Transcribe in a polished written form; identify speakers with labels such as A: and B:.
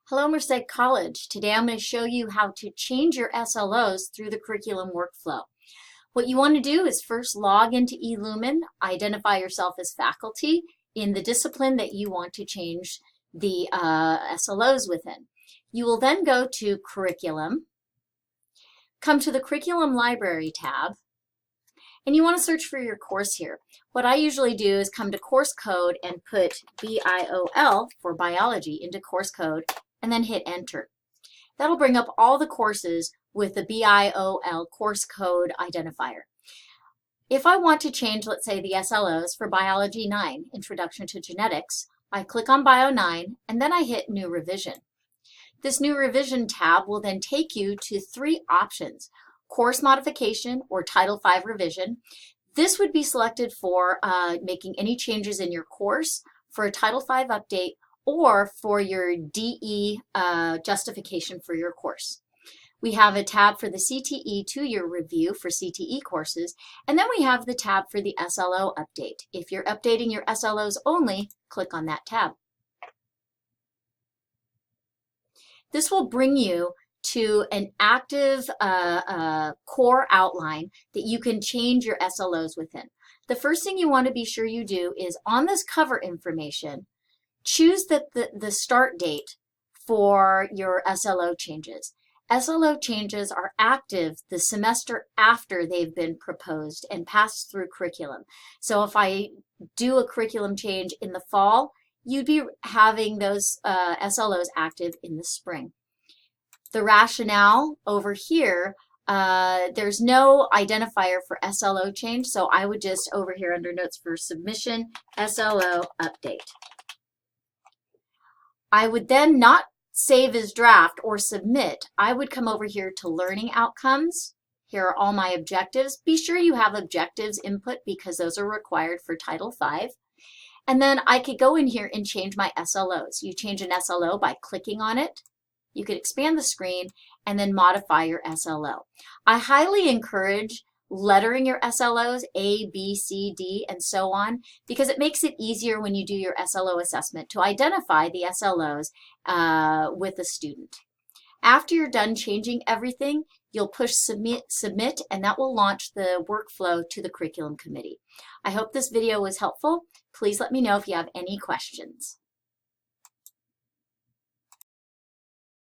A: Hello, Merced College. Today I'm going to show you how to change your SLOs through the curriculum workflow. What you want to do is first log into eLumen, identify yourself as faculty in the discipline that you want to change the SLOs within. You will then go to Curriculum, come to the Curriculum Library tab, and you want to search for your course here. What I usually do is come to course code and put BIOL for biology into course code and then hit enter. That'll bring up all the courses with the BIOL course code identifier. If I want to change, let's say, the SLOs for Biology 9, Introduction to Genetics, I click on Bio 9 and then I hit New Revision. This New Revision tab will then take you to three options: course modification or Title V revision. This would be selected for making any changes in your course, for a Title V update, or for your DE justification for your course. We have a tab for the CTE 2-year review for CTE courses, and then we have the tab for the SLO update. If you're updating your SLOs only, click on that tab. This will bring you to an active core outline that you can change your SLOs within. The first thing you want to be sure you do is on this cover information, choose the start date for your SLO changes. SLO changes are active the semester after they've been proposed and passed through curriculum. So if I do a curriculum change in the fall, you'd be having those SLOs active in the spring. The rationale over here, there's no identifier for SLO change, so I would just over here under notes for submission, SLO update. I would then not save as draft or submit. I would come over here to learning outcomes. Here are all my objectives. Be sure you have objectives input because those are required for Title V. And then I could go in here and change my SLOs. You change an SLO by clicking on it. You could expand the screen and then modify your SLO. I highly encourage lettering your SLOs, A, B, C, D, and so on, because it makes it easier when you do your SLO assessment to identify the SLOs with a student. After you're done changing everything, you'll push submit, and that will launch the workflow to the curriculum committee. I hope this video was helpful. Please let me know if you have any questions.